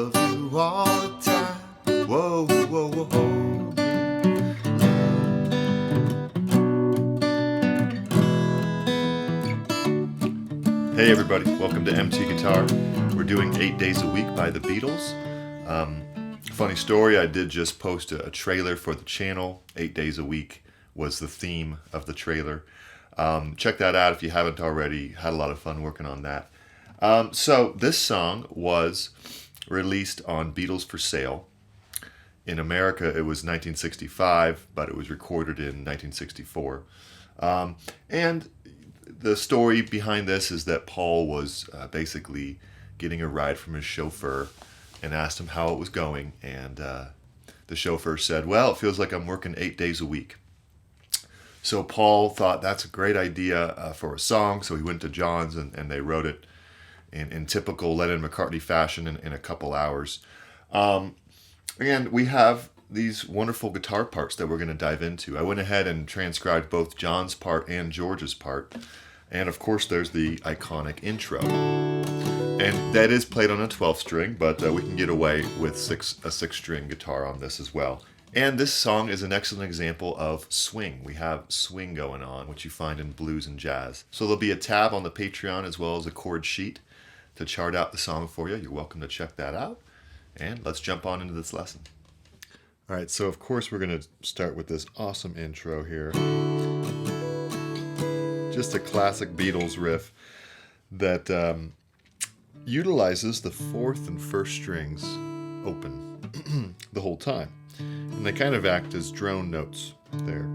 love you all the time. Whoa, whoa, whoa. Hey everybody, welcome to MT Guitar. We're doing 8 Days a Week by the Beatles. Funny story, I did just post a trailer for the channel. 8 Days a Week was the theme of the trailer. Check that out if you haven't already. Had a lot of fun working on that. So this song was released on Beatles for Sale. In America it was 1965, but it was recorded in 1964. And the story behind this is that Paul was basically getting a ride from his chauffeur and asked him how it was going. And the chauffeur said, well, it feels like I'm working 8 days a week. So Paul thought that's a great idea for a song. So he went to John's and they wrote it in typical Lennon-McCartney fashion in a couple hours. And we have these wonderful guitar parts that we're going to dive into. I went ahead and transcribed both John's part and George's part. And of course there's the iconic intro. And that is played on a 12th string, but we can get away with a 6-string guitar on this as well. And this song is an excellent example of swing. We have swing going on, which you find in blues and jazz. So there'll be a tab on the Patreon as well as a chord sheet to chart out the song for you. You're welcome to check that out. And let's jump on into this lesson. All right, so of course we're going to start with this awesome intro here. Just a classic Beatles riff that utilizes the 4th and 1st strings open the whole time. And they kind of act as drone notes there.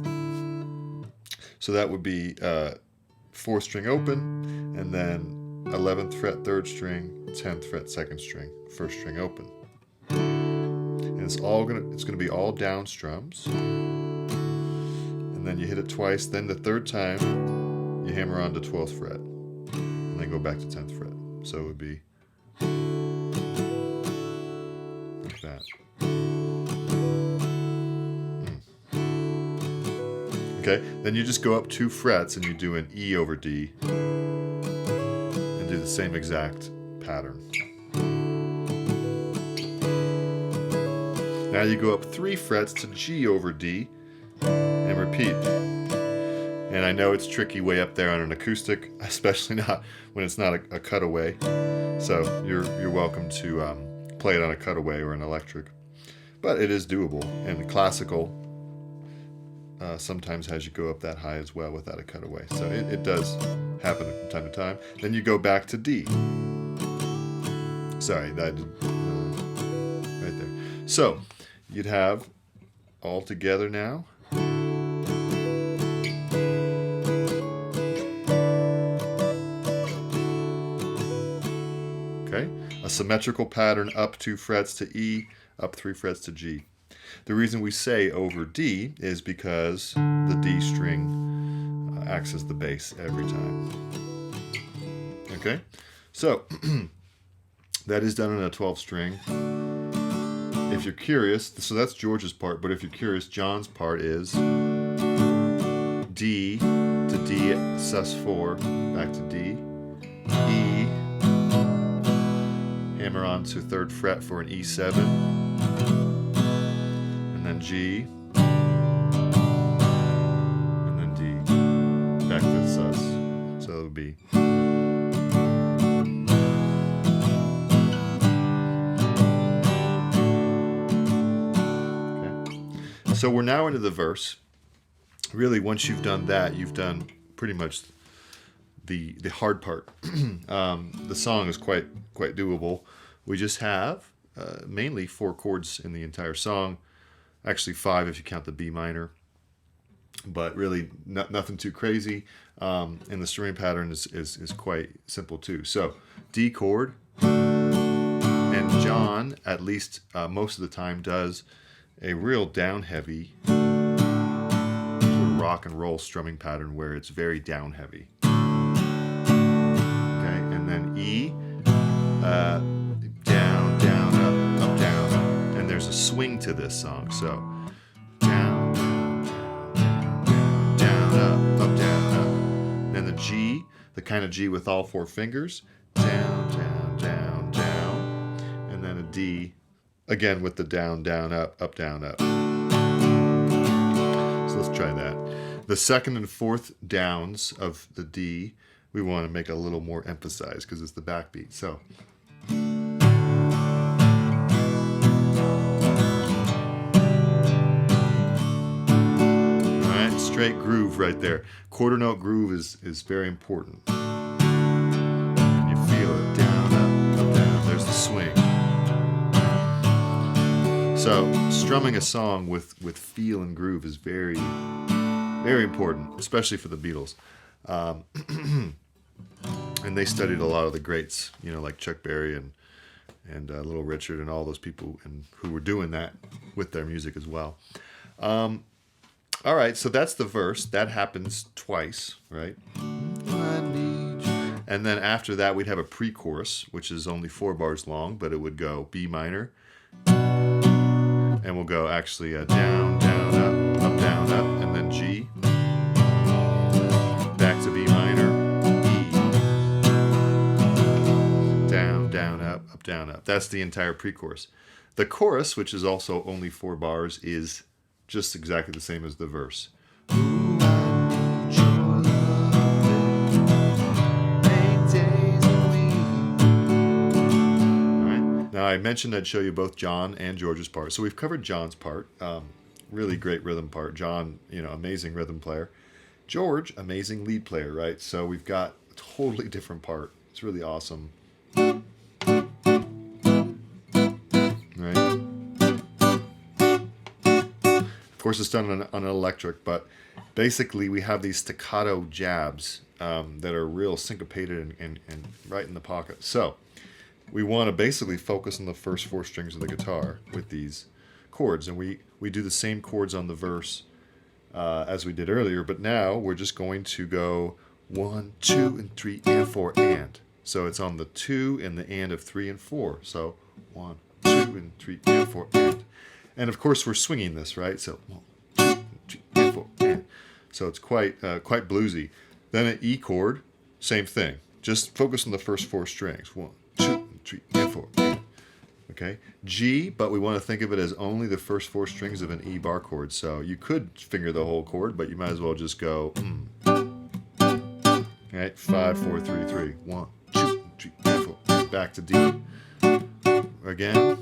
So that would be 4th string open, and then 11th fret 3rd string, 10th fret 2nd string, 1st string open. And it's gonna be all down strums. And then you hit it twice, then the 3rd time you hammer on to 12th fret, and then go back to 10th fret. So it would be like that. Okay, then you just go up 2 frets and you do an E over D and do the same exact pattern. Now you go up 3 frets to G over D and repeat. And I know it's tricky way up there on an acoustic, especially not when it's not a cutaway. So you're welcome to play it on a cutaway or an electric. But it is doable. And classical sometimes has you go up that high as well without a cutaway. So it does happen from time to time. Then you go back to D. Sorry, that right there. So you'd have all together now. Okay, a symmetrical pattern up 2 frets to E, up 3 frets to G. The reason we say over D is because the D string acts as the bass every time. Okay, so that is done on a 12th string. If you're curious, so that's George's part, but if you're curious, John's part is D to D sus4, back to D, E, hammer on to 3rd fret for an E7, and then G, and then D, back to sus. So it would be. Okay. So we're now into the verse. Really, once you've done that, you've done pretty much the hard part. The song is quite doable. We just have mainly 4 chords in the entire song. Actually 5 if you count the B minor. But really nothing too crazy. And the string pattern is quite simple too. So D chord. And John, at least most of the time, does a real down heavy rock and roll strumming pattern where it's very down heavy. Okay, and then E, down, down, up, down, and there's a swing to this song. So down, down, down, up, down, up. Then the G, the kind of G with all 4 fingers, down, down, down, down, and then a D. D, again with the down, down, up, down, up. So let's try that. The second and fourth downs of the D, we want to make a little more emphasized because it's the backbeat. So. Straight groove right there. Quarter note groove is very important. And you feel it down, up, down. There's the swing. So strumming a song with feel and groove is very, very important, especially for the Beatles. And they studied a lot of the greats, you know, like Chuck Berry and Little Richard and all those people who were doing that with their music as well. All right, so that's the verse. That happens twice, right? And then after that, we'd have a pre-chorus, which is only 4 bars long, but it would go B minor. And we'll go actually down, down, up, down, up, and then G. Back to B minor, E. Down, down, up, down, up. That's the entire pre-chorus. The chorus, which is also only 4 bars, is just exactly the same as the verse. Ooh, I need your love, 8 days a week. All right. Now I mentioned I'd show you both John and George's part. So we've covered John's part, really great rhythm part. John, you know, amazing rhythm player. George, amazing lead player, right? So we've got a totally different part. It's really awesome. Of course, it's done on an electric, but basically we have these staccato jabs that are real syncopated and right in the pocket. So we want to basically focus on the first 4 strings of the guitar with these chords. And we do the same chords on the verse as we did earlier, but now we're just going to go 1, 2, and 3, and 4, and. So it's on the 2 and the and of 3 and 4. So 1, 2, and 3, and 4, and. And of course, we're swinging this, right? So 1, 2, 3, and 4, and. So it's quite bluesy. Then an E chord, same thing. Just focus on the first 4 strings. 1, 2, 3, and 4, and. Okay. G, but we want to think of it as only the first 4 strings of an E bar chord. So you could finger the whole chord, but you might as well just go. All right. 5, 4, 3, 3. 1, 2, 3, and 4. And back to D. Again.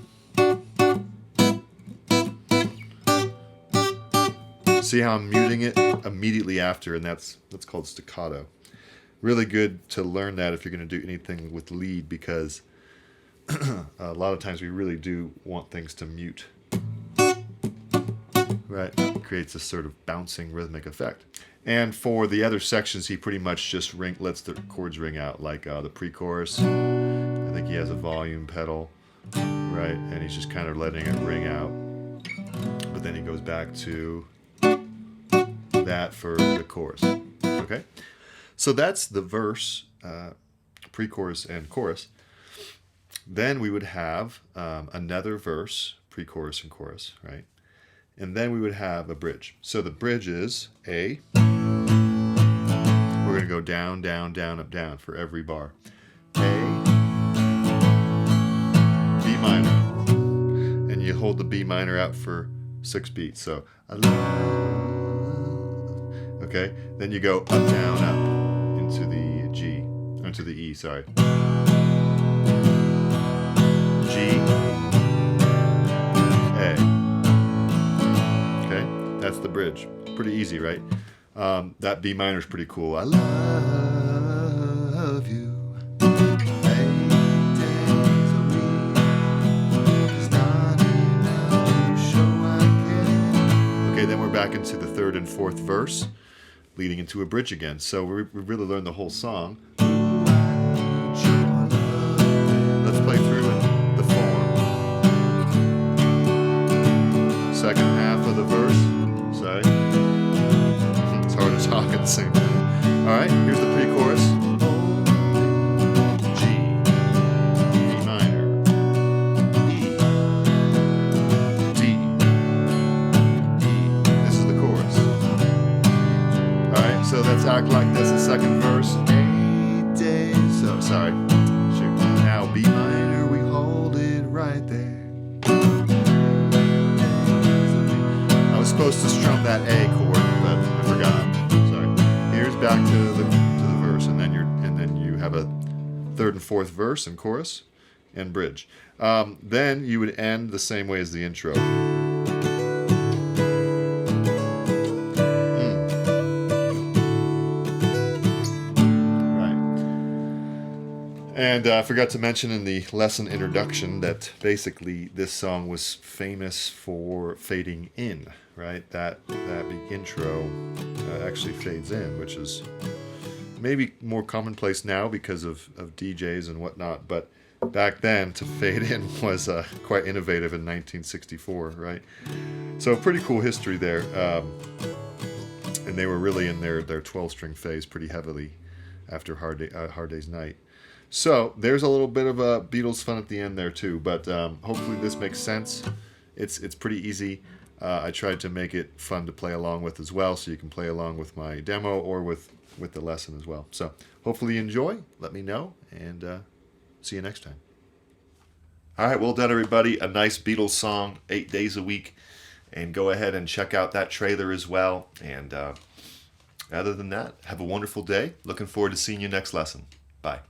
See how I'm muting it immediately after, and that's called staccato. Really good to learn that if you're going to do anything with lead, because a lot of times we really do want things to mute. Right? It creates a sort of bouncing rhythmic effect. And for the other sections, he pretty much just lets the chords ring out, like the pre-chorus. I think he has a volume pedal, right? And he's just kind of letting it ring out. But then he goes back to that for the chorus. Okay, so that's the verse, pre-chorus, and chorus. Then we would have another verse, pre-chorus and chorus, right? And then we would have a bridge. So the bridge is A. We're going to go down, down, down, up, down for every bar. A, B minor, and you hold the B minor out for 6 beats. So I love. Okay, then you go up, down, up into the G, into the E, sorry. G, A. Okay, that's the bridge. Pretty easy, right? That B minor is pretty cool. I love you. 8 days a week. It's not enough to show I care. Okay, then we're back into the 3rd and 4th verse, leading into a bridge again. So we really learned the whole song. Let's play through the form. Second half of the verse. Sorry. It's hard to talk at the same time. All right, here's the pre-chorus. G, B minor, E, D, E. This is the chorus. So let's act like that's the second verse. 8 days. So sorry. Shoot. Now B minor, we hold it right there. I was supposed to strum that A chord, but I forgot. Sorry. Here's back to the verse, and then you have a third and fourth verse and chorus and bridge. Then you would end the same way as the intro. And I forgot to mention in the lesson introduction that basically this song was famous for fading in, right? That big intro actually fades in, which is maybe more commonplace now because of DJs and whatnot, but back then to fade in was quite innovative in 1964, right? So pretty cool history there. And they were really in their 12-string phase pretty heavily after Hard Day's Night. So there's a little bit of a Beatles fun at the end there too, but hopefully this makes sense. It's pretty easy. I tried to make it fun to play along with as well, so you can play along with my demo or with the lesson as well. So hopefully you enjoy. Let me know, and see you next time. All right, well done everybody. A nice Beatles song, 8 days a week, and go ahead and check out that trailer as well. And other than that, have a wonderful day. Looking forward to seeing you next lesson. Bye.